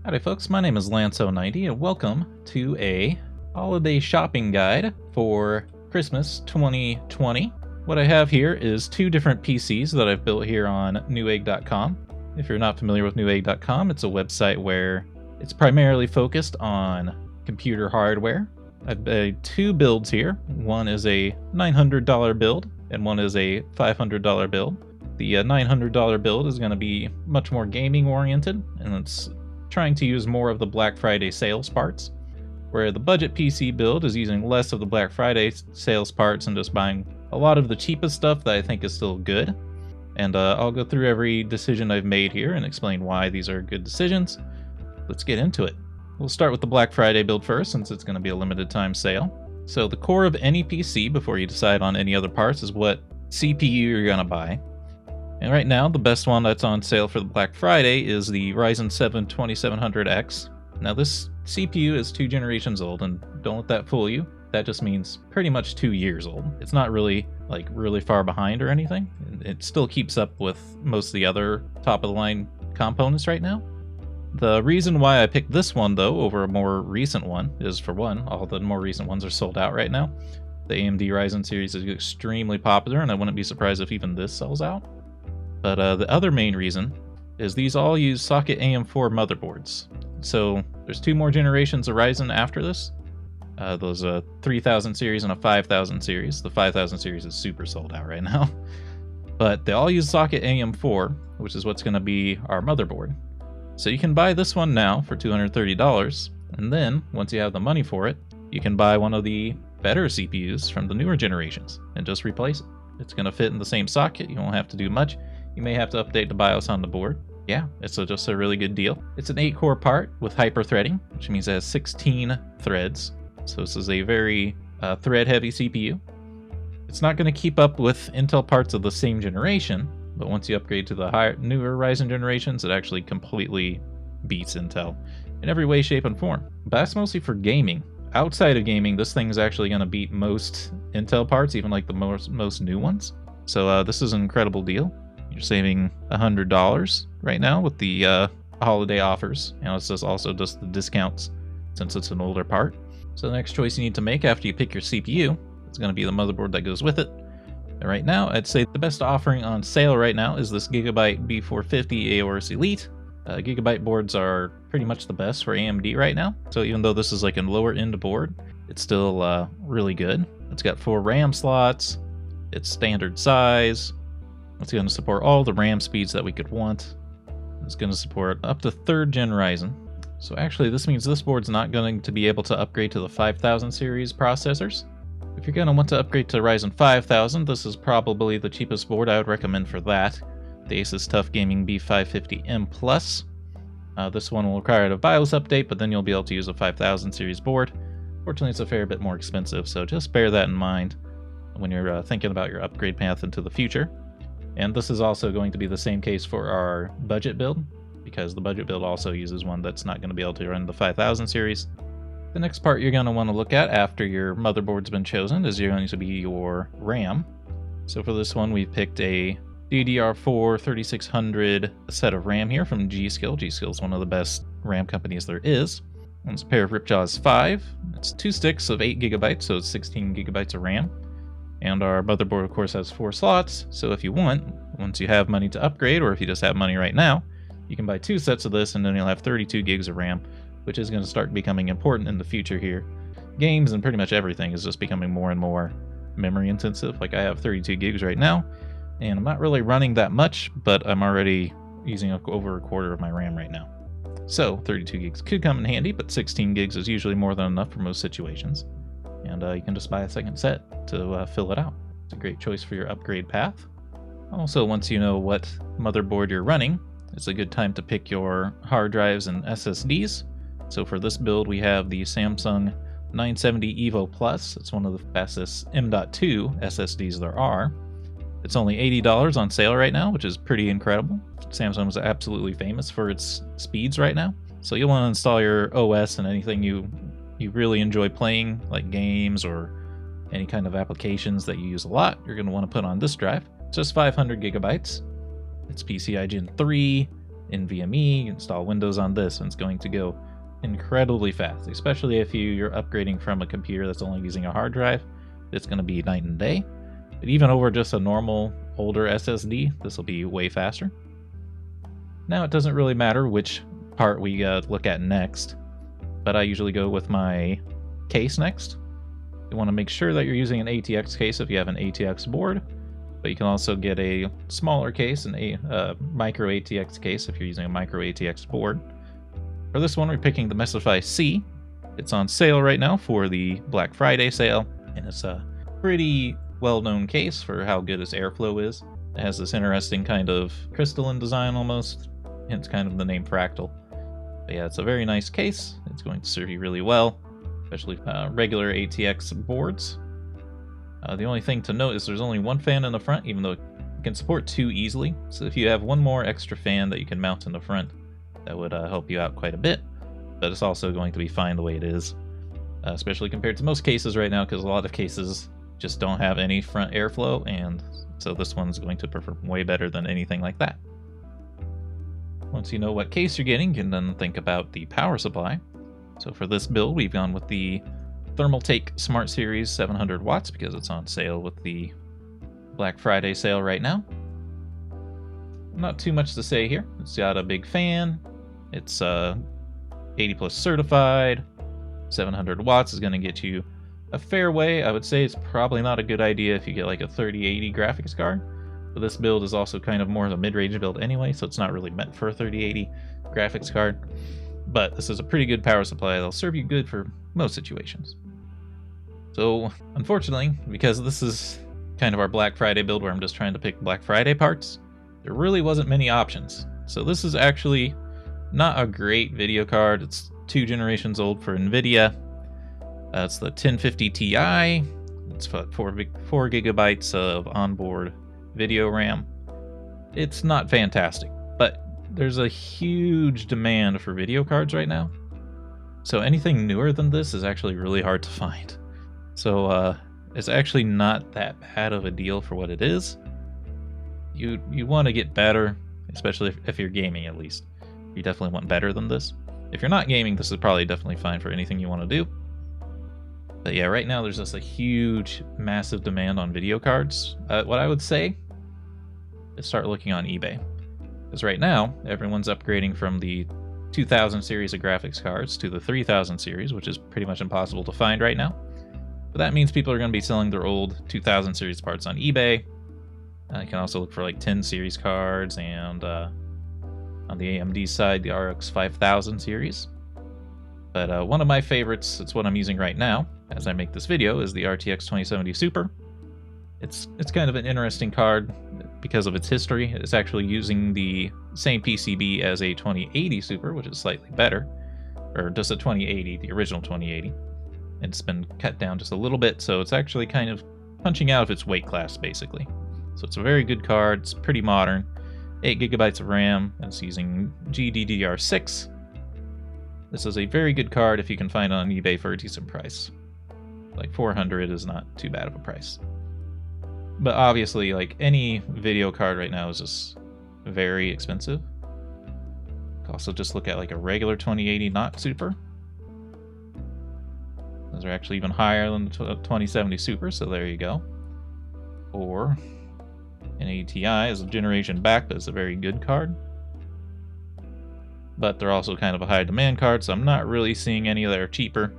Howdy folks, my name is Lance 90 and welcome to a holiday shopping guide for Christmas 2020. What I have here is two different PCs that I've built here on Newegg.com. If you're not familiar with Newegg.com, it's a website where it's primarily focused on computer hardware. I've made two builds here. One is a $900 build and one is a $500 build. The $900 build is going to be much more gaming oriented, and it's trying to use more of the Black Friday sales parts, where the budget PC build is using less of the Black Friday sales parts and just buying a lot of the cheapest stuff that I think is still good. And I'll go through every decision I've made here and explain why these are good decisions. Let's get into it. We'll start with the Black Friday build first, since it's going to be a limited time sale. So the core of any PC before you decide on any other parts is what CPU you're going to buy. And right now, the best one that's on sale for the Black Friday is the Ryzen 7 2700X. Now this CPU is 2 generations old, and don't let that fool you. That just means pretty much 2 years old. It's not really really far behind or anything. It still keeps up with most of the other top of the line components right now. The reason why I picked this one though over a more recent one is, for one, all the more recent ones are sold out right now. The AMD Ryzen series is extremely popular, and I wouldn't be surprised if even this sells out. But the other main reason is these all use socket AM4 motherboards. So there's 2 more generations of Ryzen after this. Those 3000 series and a 5000 series. The 5000 series is super sold out right now. But they all use socket AM4, which is what's going to be our motherboard. So you can buy this one now for $230, and then once you have the money for it, you can buy one of the better CPUs from the newer generations and just replace it. It's going to fit in the same socket. You won't have to do much. You may have to update the BIOS on the board. Yeah, it's just a really good deal. It's an 8-core part with hyper-threading, which means it has 16 threads. So this is a very thread-heavy CPU. It's not going to keep up with Intel parts of the same generation, but once you upgrade to the newer Ryzen generations, it actually completely beats Intel in every way, shape, and form. But that's mostly for gaming. Outside of gaming, this thing is actually going to beat most Intel parts, even like the most new ones. So this is an incredible deal. You're saving $100 right now with the holiday offers, and it's also just the discounts since it's an older part. So the next choice you need to make after you pick your CPU is going to be the motherboard that goes with it. And right now, I'd say the best offering on sale right now is this Gigabyte B450 Aors Elite. Gigabyte boards are pretty much the best for AMD right now. So even though this is like a lower end board, it's still really good. It's got 4 RAM slots. It's standard size. It's going to support all the RAM speeds that we could want. It's going to support up to 3rd gen Ryzen. So actually this means this board's not going to be able to upgrade to the 5000 series processors. If you're going to want to upgrade to Ryzen 5000, this is probably the cheapest board I would recommend for that. The Asus TUF Gaming B550M Plus. This one will require a BIOS update, but then you'll be able to use a 5000 series board. Fortunately, it's a fair bit more expensive, so just bear that in mind when you're thinking about your upgrade path into the future. And this is also going to be the same case for our budget build, because the budget build also uses one that's not going to be able to run the 5000 series. The next part you're going to want to look at after your motherboard's been chosen is going to be your RAM. So for this one, we picked a DDR4 3600 set of RAM here from G.Skill. G.Skill is one of the best RAM companies there is. And it's a pair of Ripjaws 5. It's 2 sticks of 8 gigabytes, so it's 16 gigabytes of RAM. And our motherboard, of course, has 4 slots, so if you want, once you have money to upgrade, or if you just have money right now, you can buy 2 sets of this, and then you'll have 32 gigs of RAM, which is going to start becoming important in the future here. Games and pretty much everything is just becoming more and more memory intensive. Like I have 32 gigs right now, and I'm not really running that much, but I'm already using over a quarter of my RAM right now. So 32 gigs could come in handy, but 16 gigs is usually more than enough for most situations. And you can just buy a 2nd set to fill it out. It's a great choice for your upgrade path. Also, once you know what motherboard you're running, it's a good time to pick your hard drives and SSDs. So for this build, we have the Samsung 970 Evo Plus. It's one of the fastest M.2 SSDs there are. It's only $80 on sale right now, which is pretty incredible. Samsung is absolutely famous for its speeds right now. So you'll want to install your OS and anything you really enjoy playing, like games or any kind of applications that you use a lot, you're going to want to put on this drive. It's just 500 gigabytes. It's PCI Gen 3, NVMe, install Windows on this, and it's going to go incredibly fast, especially if you're upgrading from a computer that's only using a hard drive. It's going to be night and day. But even over just a normal older SSD, this will be way faster. Now it doesn't really matter which part we look at next, but I usually go with my case next. You want to make sure that you're using an ATX case if you have an ATX board, but you can also get a smaller case, a micro ATX case if you're using a micro ATX board. For this one, we're picking the Mesify C. It's on sale right now for the Black Friday sale, and it's a pretty well-known case for how good its airflow is. It has this interesting kind of crystalline design almost, hence kind of the name Fractal. But yeah, it's a very nice case. It's going to serve you really well, especially regular ATX boards. The only thing to note is there's only one fan in the front, even though it can support two easily. So if you have one more extra fan that you can mount in the front, that would help you out quite a bit. But it's also going to be fine the way it is, especially compared to most cases right now, because a lot of cases just don't have any front airflow, and so this one's going to perform way better than anything like that. Once you know what case you're getting, you can then think about the power supply. So for this build, we've gone with the Thermaltake Smart Series 700 watts because it's on sale with the Black Friday sale right now. Not too much to say here. It's got a big fan. It's 80 plus certified. 700 watts is going to get you a fair way. I would say it's probably not a good idea if you get like a 3080 graphics card. But this build is also kind of more of a mid-range build anyway, so it's not really meant for a 3080 graphics card. But this is a pretty good power supply that'll serve you good for most situations. So, unfortunately, because this is kind of our Black Friday build where I'm just trying to pick Black Friday parts, there really wasn't many options. So this is actually not a great video card. It's 2 generations old for NVIDIA. It's the 1050 Ti. It's 4 gigabytes of onboard video RAM. It's not fantastic, but there's a huge demand for video cards right now. So anything newer than this is actually really hard to find. So it's actually not that bad of a deal for what it is. You want to get better, especially if you're gaming at least. You definitely want better than this. If you're not gaming, this is probably definitely fine for anything you want to do. But yeah, right now there's just a huge, massive demand on video cards. What I would say is start looking on eBay. Because right now, everyone's upgrading from the 2000 series of graphics cards to the 3000 series, which is pretty much impossible to find right now. But that means people are going to be selling their old 2000 series parts on eBay. You can also look for like 10 series cards, and on the AMD side, the RX 5000 series. But one of my favorites, it's what I'm using right now as I make this video, is the RTX 2070 Super. It's kind of an interesting card because of its history. It's actually using the same PCB as a 2080 Super, which is slightly better. Or just a 2080, the original 2080. It's been cut down just a little bit, so it's actually kind of punching out of its weight class, basically. So it's a very good card. It's pretty modern. 8 gigabytes of RAM, and it's using GDDR6. This is a very good card if you can find it on eBay for a decent price. Like 400 is not too bad of a price. But obviously, like any video card right now is just very expensive. Also just look at like a regular 2080 not Super. Those are actually even higher than the 2070 Super, so there you go. Or an ATI is a generation back, but it's a very good card. But they're also kind of a high demand card, so I'm not really seeing any that are cheaper.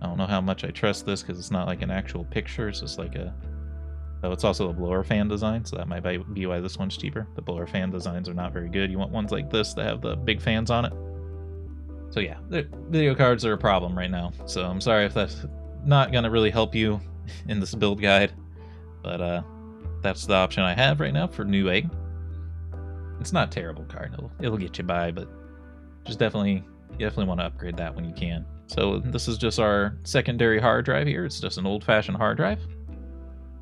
I don't know how much I trust this because it's not like an actual picture, it's just like a... Oh, it's also a blower fan design, so that might be why this one's cheaper. The blower fan designs are not very good. You want ones like this that have the big fans on it. So yeah, the video cards are a problem right now. So I'm sorry if that's not going to really help you in this build guide. But that's the option I have right now for Newegg. It's not a terrible card. It'll get you by, but just you definitely want to upgrade that when you can. So this is just our secondary hard drive here. It's just an old-fashioned hard drive,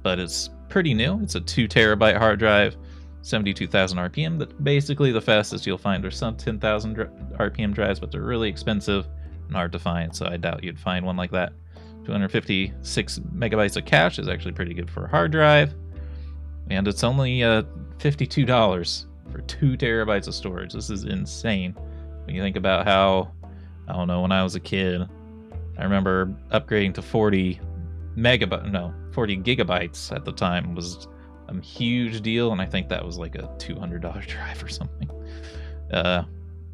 but it's pretty new. It's a 2 terabyte hard drive, 72,000 RPM. That's basically the fastest you'll find. There's some 10,000 RPM drives, but they're really expensive and hard to find, so I doubt you'd find one like that. 256 megabytes of cache is actually pretty good for a hard drive, and it's only $52 for 2 terabytes of storage. This is insane. When you think about how, I don't know, when I was a kid, I remember upgrading to 40 gigabytes at the time was a huge deal, and I think that was like a $200 drive or something.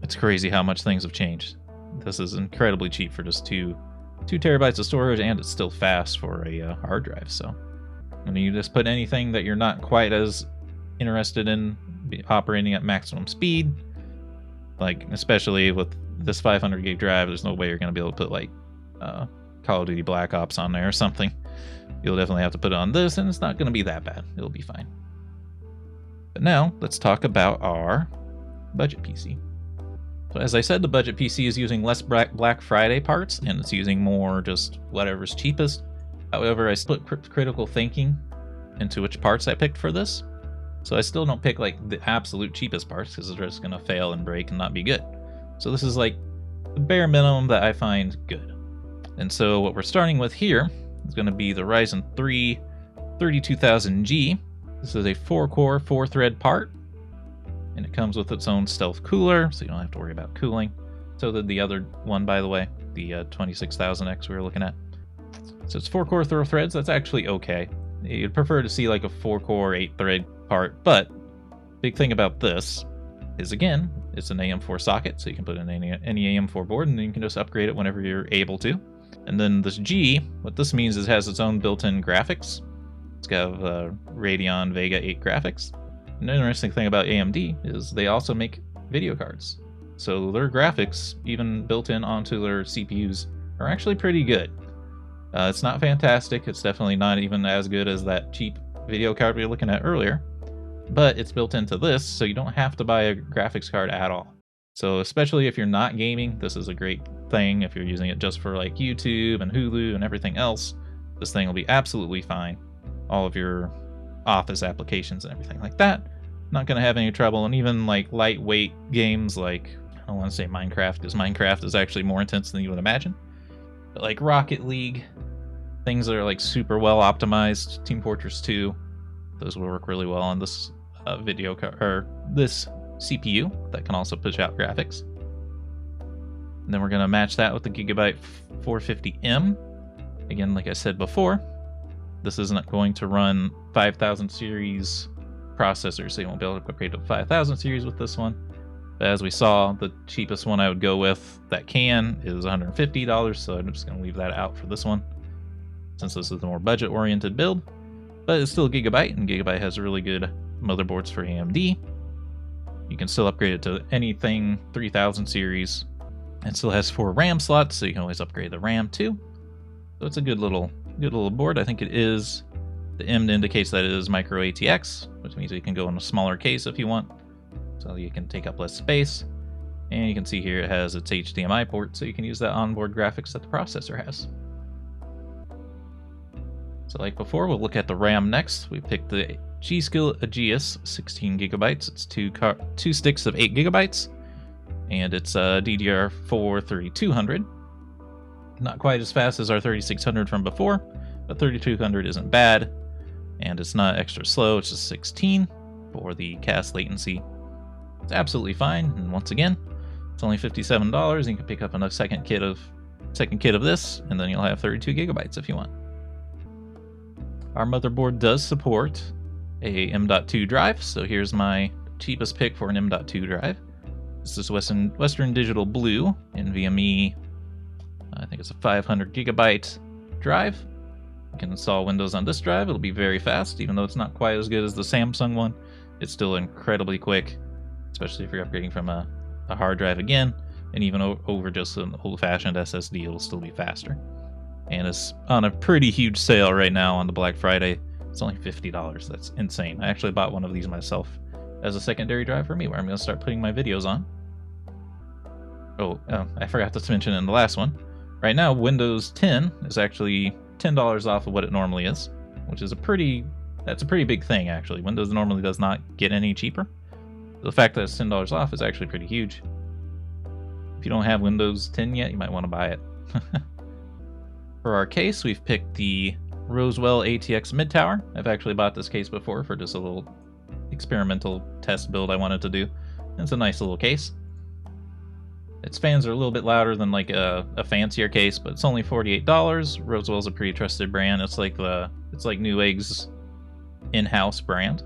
It's crazy how much things have changed. This is incredibly cheap for just 2 terabytes of storage, and it's still fast for a hard drive. So when you just put anything that you're not quite as interested in operating at maximum speed, like especially with this 500 gig drive, there's no way you're going to be able to put like Call of Duty Black Ops on there or something. You'll definitely have to put it on this, and it's not going to be that bad. It'll be fine. But now let's talk about our budget PC. So as I said, the budget PC is using less Black Friday parts, and it's using more just whatever's cheapest. However, I split critical thinking into which parts I picked for this. So I still don't pick like the absolute cheapest parts, because they're just going to fail and break and not be good. So this is like the bare minimum that I find good. And so what we're starting with here is going to be the Ryzen 3 32000G. This is a 4-core, 4-thread part, and it comes with its own stealth cooler, so you don't have to worry about cooling. So did the other one, by the way, the 26000X we were looking at. So it's 4-core, 4 threads. That's actually okay. You'd prefer to see like a 4-core, 8-thread part, but big thing about this is, again, it's an AM4 socket, so you can put in any AM4 board, and then you can just upgrade it whenever you're able to. And then this G, what this means is it has its own built-in graphics. It's got Radeon Vega 8 graphics. And the interesting thing about AMD is they also make video cards. So their graphics, even built in onto their CPUs, are actually pretty good. It's not fantastic. It's definitely not even as good as that cheap video card we were looking at earlier. But it's built into this, so you don't have to buy a graphics card at all. So especially if you're not gaming, this is a great thing. If you're using it just for like YouTube and Hulu and everything else, this thing will be absolutely fine. All of your office applications and everything like that, not going to have any trouble. And even like lightweight games like, I don't want to say Minecraft, because Minecraft is actually more intense than you would imagine. But like Rocket League, things that are like super well optimized, Team Fortress 2, those will work really well on this video card, or this CPU that can also push out graphics. And then we're going to match that with the Gigabyte 450M. Again, like I said before, this isn't going to run 5000 series processors, so you won't be able to upgrade to 5000 series with this one. But as we saw, the cheapest one I would go with that can is $150, so I'm just going to leave that out for this one, since this is a more budget-oriented build. But it's still Gigabyte, and Gigabyte has really good motherboards for AMD. You can still upgrade it to anything 3000 series. It still has 4 RAM slots, so you can always upgrade the RAM too. So it's a good little board. I think it is, the M indicates that it is micro ATX, which means you can go in a smaller case if you want, so you can take up less space. And you can see here it has its HDMI port, so you can use that onboard graphics that the processor has. So like before, we'll look at the RAM next. We picked the G-Skill Aegis 16 gigabytes. It's two sticks of 8 gigabytes, and it's DDR4 3200. Not quite as fast as our 3600 from before, but 3200 isn't bad, and it's not extra slow. It's just 16 for the cast latency. It's absolutely fine, and once again, it's only $57, and you can pick up a second kit of this, and then you'll have 32 gigabytes if you want. Our motherboard does support a M.2 drive, so here's my cheapest pick for an M.2 drive. This is Western Digital Blue NVMe. I think it's a 500 gigabyte drive. You can install Windows on this drive. It'll be very fast, even though it's not quite as good as the Samsung one. It's still incredibly quick, especially if you're upgrading from a hard drive again, and even over just an old-fashioned SSD, it'll still be faster. And it's on a pretty huge sale right now on the Black Friday. It's only $50. That's insane. I actually bought one of these myself as a secondary drive for me, where I'm going to start putting my videos on. Oh, I forgot to mention in the last one. Right now, Windows 10 is actually $10 off of what it normally is, which is that's a pretty big thing, actually. Windows normally does not get any cheaper. The fact that it's $10 off is actually pretty huge. If you don't have Windows 10 yet, you might want to buy it. For our case, we've picked the Rosewell Atx Mid Tower. I've actually bought this case before for just a little experimental test build I wanted to do. It's a nice little case. Its fans are a little bit louder than like a fancier case, but it's only $48. Rosewell's a pretty trusted brand. It's like Newegg's in-house brand,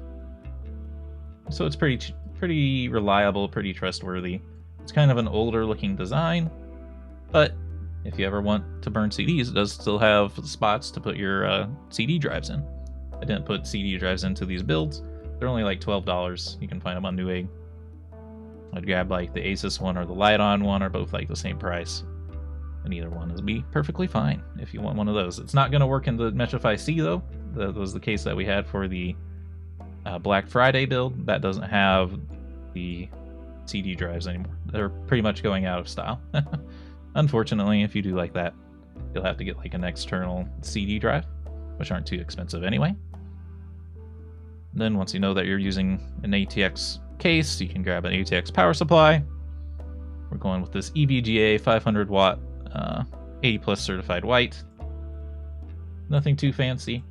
so it's pretty reliable, pretty trustworthy. It's kind of an older looking design, but if you ever want to burn CDs, it does still have spots to put your CD drives in. I didn't put CD drives into these builds. They're only like $12. You can find them on Newegg. I'd grab like the Asus one or the Lite-On one, or both like the same price. And either one would be perfectly fine if you want one of those. It's not going to work in the Metrify C though. That was the case that we had for the Black Friday build. That doesn't have the CD drives anymore. They're pretty much going out of style. Unfortunately, if you do like that, you'll have to get like an external CD drive, which aren't too expensive anyway. And then once you know that you're using an ATX case, you can grab an ATX Power Supply. We're going with this EVGA 500 watt 80 plus certified white. Nothing too fancy.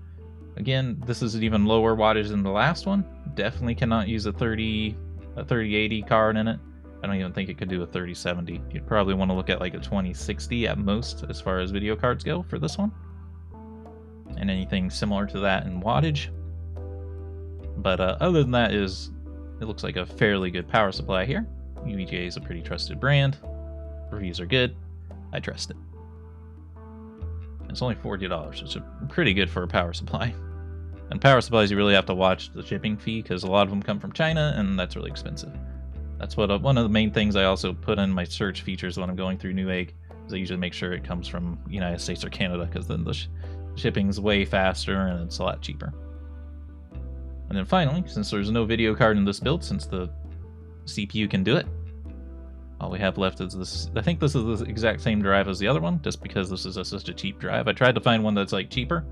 Again, this is an even lower wattage than the last one. Definitely cannot use a 3080 card in it. I don't even think it could do a 3070. You'd probably want to look at like a 2060 at most as far as video cards go for this one. And anything similar to that in wattage. But other than that, it looks like a fairly good power supply here. EVGA is a pretty trusted brand. Reviews are good. I trust it. It's only $40, which is pretty good for a power supply. And power supplies, you really have to watch the shipping fee because a lot of them come from China, and that's really expensive. That's what one of the main things I also put in my search features when I'm going through Newegg, is I usually make sure it comes from United States or Canada, because then the shipping's way faster and it's a lot cheaper. And then finally, since there's no video card in this build, since the CPU can do it, all we have left is this. I think this is the exact same drive as the other one, just because this is such a cheap drive. I tried to find one that's like cheaper,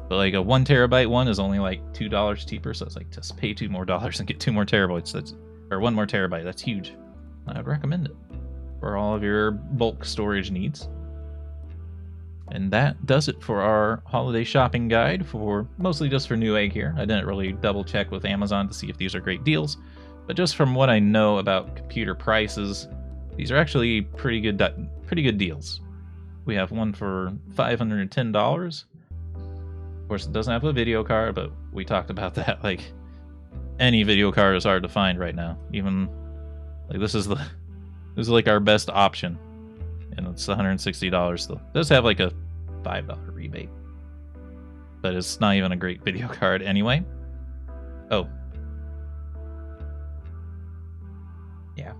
but like a 1 terabyte one is only like $2 cheaper, so it's like just pay $2 more and get 2 more terabytes. Or 1 more terabyte. That's huge. I'd recommend it for all of your bulk storage needs. And that does it for our holiday shopping guide, for mostly just for Newegg here. I didn't really double check with Amazon to see if these are great deals, but just from what I know about computer prices, these are actually pretty good deals. We have one for $510. Of course, it doesn't have a video card, but we talked about that. Like, any video card is hard to find right now. Even like this is like our best option, and it's $160 still. It does have like a $5 rebate, but it's not even a great video card anyway. Oh, yeah,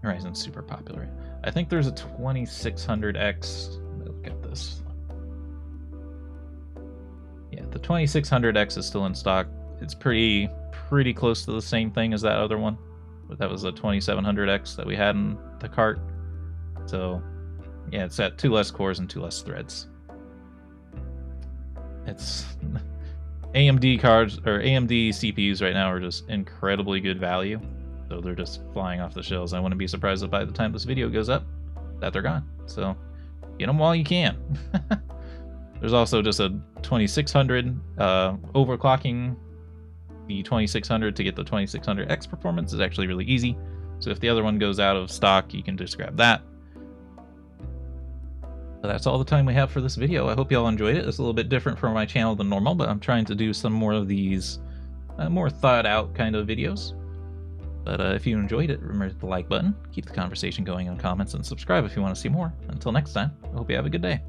Ryzen's super popular. I think there's a 2600X. Look at this. Yeah, the 2600X is still in stock. It's pretty close to the same thing as that other one, but that was a 2700X that we had in the cart. So yeah, it's at 2 less cores and 2 less threads. It's AMD cards, or AMD CPUs right now are just incredibly good value, so they're just flying off the shelves. I wouldn't be surprised if by the time this video goes up that they're gone, so get them while you can. There's also just a 2600 overclocking the 2600 to get the 2600X performance is actually really easy. So if the other one goes out of stock, you can just grab that. But that's all the time we have for this video. I hope you all enjoyed it. It's a little bit different from my channel than normal, but I'm trying to do some more of these more thought out kind of videos. But if you enjoyed it, remember to hit the like button, keep the conversation going in the comments, and subscribe if you want to see more. Until next time, I hope you have a good day.